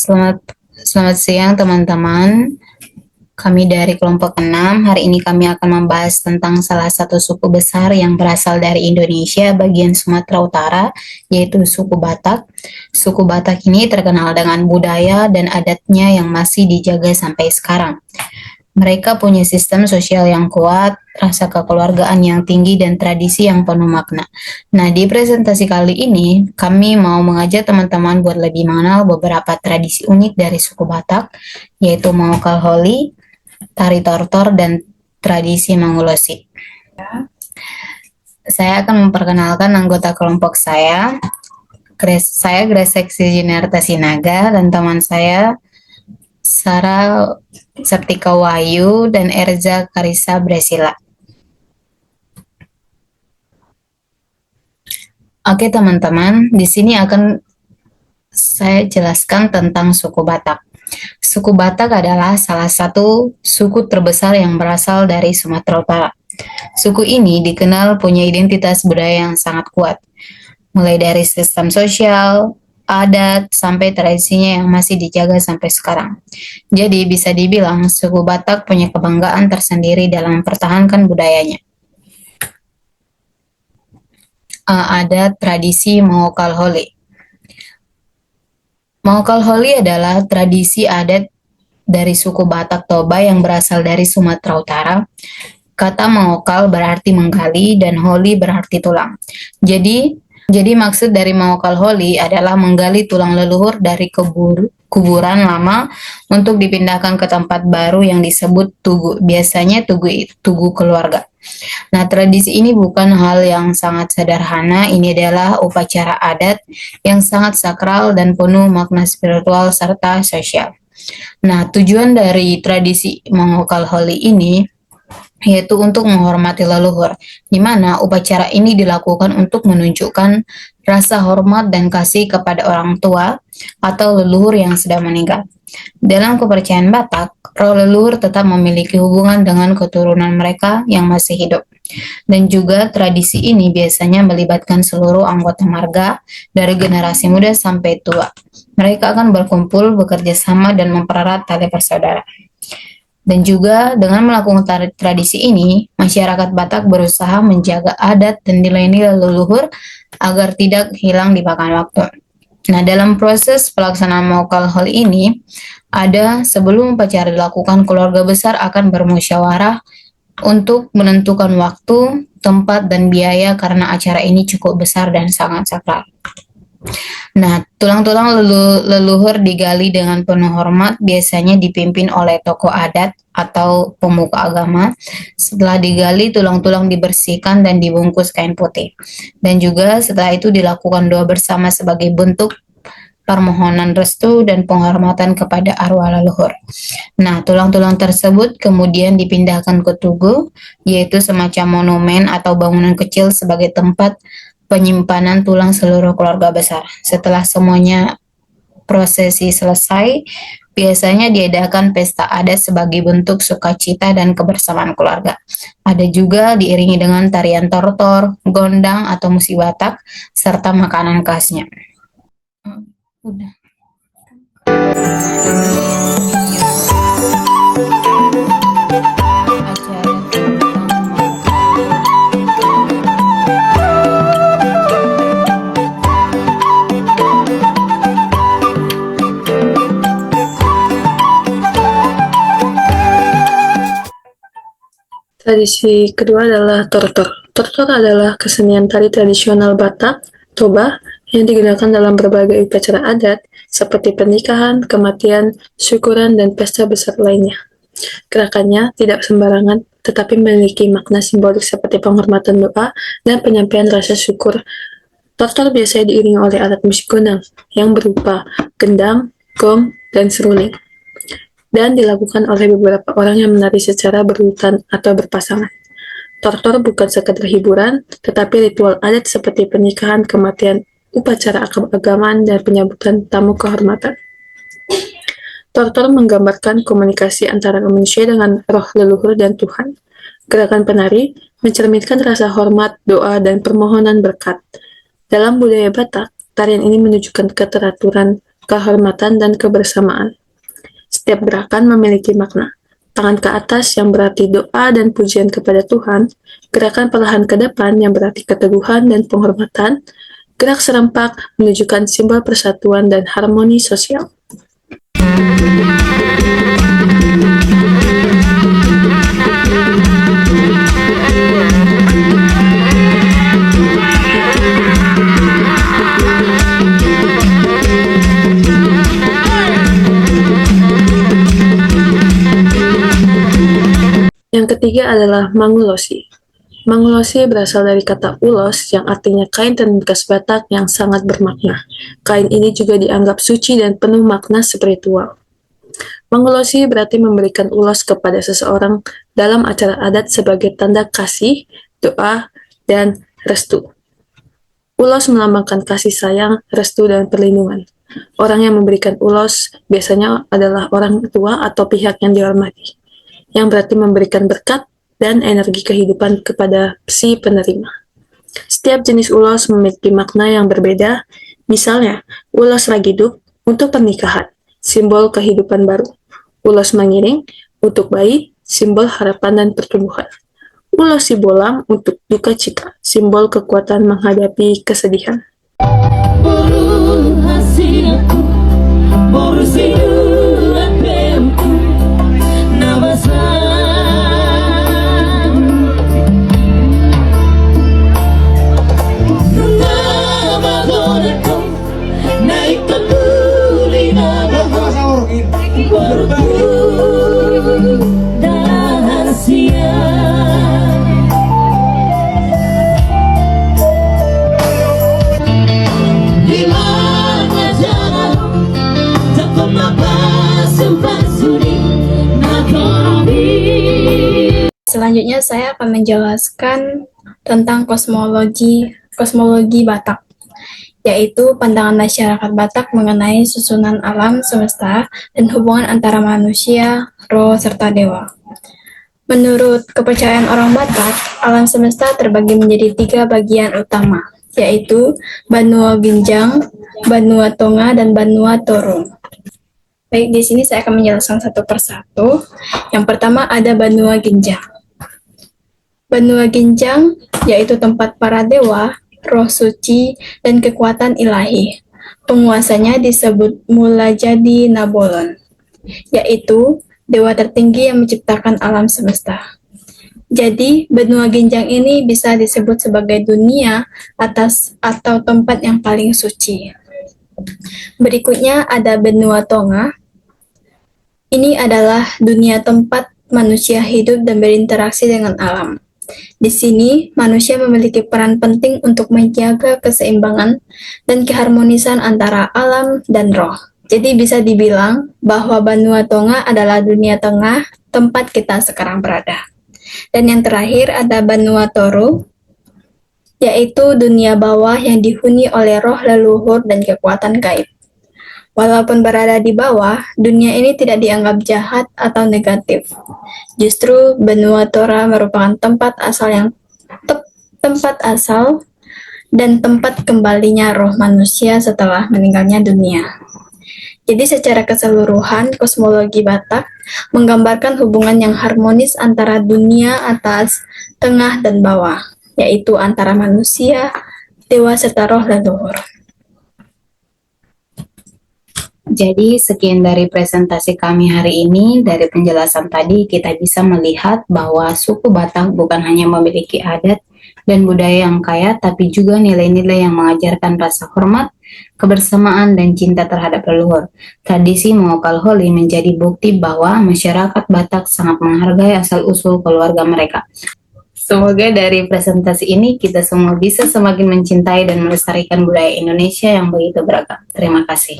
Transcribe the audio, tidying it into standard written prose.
Selamat selamat siang teman-teman. Kami dari kelompok 6. Hari ini kami akan membahas tentang salah satu suku besar yang berasal dari Indonesia bagian Sumatera Utara, yaitu suku Batak. Suku Batak ini terkenal dengan budaya dan adatnya yang masih dijaga sampai sekarang. Mereka punya sistem sosial yang kuat, rasa kekeluargaan yang tinggi, dan tradisi yang penuh makna. Nah, di presentasi kali ini, kami mau mengajak teman-teman buat lebih mengenal beberapa tradisi unik dari suku Batak, yaitu Maokal Holi, Tari Tortor, dan tradisi Mangulosi. Saya akan memperkenalkan anggota kelompok saya. Saya Gresek Sijinarta Sinaga, dan teman saya Sarah Septika Wahyu dan Erza Karisa Bresila. Oke teman-teman, di sini akan saya jelaskan tentang suku Batak. Suku Batak adalah salah satu suku terbesar yang berasal dari Sumatera Utara. Suku ini dikenal punya identitas budaya yang sangat kuat, mulai dari sistem sosial, adat, sampai tradisinya yang masih dijaga sampai sekarang. Jadi bisa dibilang suku Batak punya kebanggaan tersendiri dalam mempertahankan budayanya. Ada tradisi Maokal Holi. Maokal Holi adalah tradisi adat dari suku Batak Toba yang berasal dari Sumatera Utara. Kata Maokal berarti menggali dan Holi berarti tulang. Jadi maksud dari Maokal Holi adalah menggali tulang leluhur dari kuburan lama untuk dipindahkan ke tempat baru yang disebut tugu. Biasanya tugu keluarga. Nah, tradisi ini bukan hal yang sangat sederhana. Ini adalah upacara adat yang sangat sakral dan penuh makna spiritual serta sosial. Nah, tujuan dari tradisi Maokal Holi ini yaitu untuk menghormati leluhur, di mana upacara ini dilakukan untuk menunjukkan rasa hormat dan kasih kepada orang tua atau leluhur yang sudah meninggal. Dalam kepercayaan Batak, roh leluhur tetap memiliki hubungan dengan keturunan mereka yang masih hidup. Dan juga tradisi ini biasanya melibatkan seluruh anggota marga dari generasi muda sampai tua. Mereka akan berkumpul, bekerja sama, dan mempererat tali persaudaraan. Dan juga dengan melakukan tradisi ini, masyarakat Batak berusaha menjaga adat dan nilai-nilai leluhur agar tidak hilang dimakan waktu. Nah, dalam proses pelaksanaan Maokal Holi ini, sebelum upacara dilakukan, keluarga besar akan bermusyawarah untuk menentukan waktu, tempat, dan biaya karena acara ini cukup besar dan sangat sakral. Nah, tulang-tulang leluhur digali dengan penuh hormat, biasanya dipimpin oleh tokoh adat atau pemuka agama. Setelah digali, tulang-tulang dibersihkan dan dibungkus kain putih. Dan juga setelah itu dilakukan doa bersama sebagai bentuk permohonan restu dan penghormatan kepada arwah leluhur. Nah, tulang-tulang tersebut kemudian dipindahkan ke tugu, yaitu semacam monumen atau bangunan kecil sebagai tempat penyimpanan tulang seluruh keluarga besar. Setelah semuanya prosesi selesai, biasanya diadakan pesta adat sebagai bentuk sukacita dan kebersamaan keluarga. Ada juga diiringi dengan tarian tortor, gondang atau musik Batak, serta makanan khasnya. Udah. Tradisi kedua adalah tortor. Tortor adalah kesenian tari tradisional Batak, Toba, yang digunakan dalam berbagai upacara adat seperti pernikahan, kematian, syukuran, dan pesta besar lainnya. Gerakannya tidak sembarangan, tetapi memiliki makna simbolik seperti penghormatan doa dan penyampaian rasa syukur. Tortor biasanya diiringi oleh alat musik gondang yang berupa gendang, gong, dan seruling, dan dilakukan oleh beberapa orang yang menari secara berurutan atau berpasangan. Tortor bukan sekadar hiburan, tetapi ritual adat seperti pernikahan, kematian, upacara keagamaan, dan penyambutan tamu kehormatan. Tortor menggambarkan komunikasi antara manusia dengan roh leluhur dan Tuhan. Gerakan penari mencerminkan rasa hormat, doa, dan permohonan berkat. Dalam budaya Batak, tarian ini menunjukkan keteraturan, kehormatan, dan kebersamaan. Setiap gerakan memiliki makna. Tangan ke atas yang berarti doa dan pujian kepada Tuhan, gerakan perlahan ke depan yang berarti keteguhan dan penghormatan, gerak serempak menunjukkan simbol persatuan dan harmoni sosial. Yang ketiga adalah mangulosi. Mangulosi berasal dari kata ulos yang artinya kain tenun bekas Batak yang sangat bermakna. Kain ini juga dianggap suci dan penuh makna spiritual. Mangulosi berarti memberikan ulos kepada seseorang dalam acara adat sebagai tanda kasih, doa, dan restu. Ulos melambangkan kasih sayang, restu, dan perlindungan. Orang yang memberikan ulos biasanya adalah orang tua atau pihak yang dihormati, yang berarti memberikan berkat dan energi kehidupan kepada si penerima. Setiap jenis ulos memiliki makna yang berbeda, misalnya ulos ragiduk untuk pernikahan, simbol kehidupan baru. Ulos mengiring untuk bayi, simbol harapan dan pertumbuhan. Ulos sibolam untuk duka cita, simbol kekuatan menghadapi kesedihan. Selanjutnya saya akan menjelaskan tentang kosmologi Batak, yaitu pandangan masyarakat Batak mengenai susunan alam semesta dan hubungan antara manusia, roh, serta dewa. Menurut kepercayaan orang Batak, alam semesta terbagi menjadi 3 bagian utama, yaitu Banua Ginjang, Banua Tonga, dan Banua Toru. Baik, di sini saya akan menjelaskan satu persatu. Yang pertama ada Banua Ginjang. Banua Ginjang yaitu tempat para dewa, roh suci, dan kekuatan ilahi. Penguasanya disebut Mulajadi Nabolon, yaitu dewa tertinggi yang menciptakan alam semesta. Jadi, benua Ginjang ini bisa disebut sebagai dunia atas atau tempat yang paling suci. Berikutnya ada benua Tonga. Ini adalah dunia tempat manusia hidup dan berinteraksi dengan alam. Di sini, manusia memiliki peran penting untuk menjaga keseimbangan dan keharmonisan antara alam dan roh. Jadi bisa dibilang bahwa Banua Tonga adalah dunia tengah tempat kita sekarang berada. Dan yang terakhir ada Banua Toru, yaitu dunia bawah yang dihuni oleh roh leluhur dan kekuatan gaib. Walaupun berada di bawah, dunia ini tidak dianggap jahat atau negatif. Justru benua Tora merupakan tempat asal dan tempat kembalinya roh manusia setelah meninggalnya dunia. Jadi secara keseluruhan, kosmologi Batak menggambarkan hubungan yang harmonis antara dunia atas, tengah, dan bawah, yaitu antara manusia, dewa, serta roh leluhur. Jadi sekian dari presentasi kami hari ini. Dari penjelasan tadi kita bisa melihat bahwa suku Batak bukan hanya memiliki adat dan budaya yang kaya, tapi juga nilai-nilai yang mengajarkan rasa hormat, kebersamaan, dan cinta terhadap leluhur. Tradisi Mengokal Holi menjadi bukti bahwa masyarakat Batak sangat menghargai asal-usul keluarga mereka. Semoga dari presentasi ini kita semua bisa semakin mencintai dan melestarikan budaya Indonesia yang begitu beragam. Terima kasih.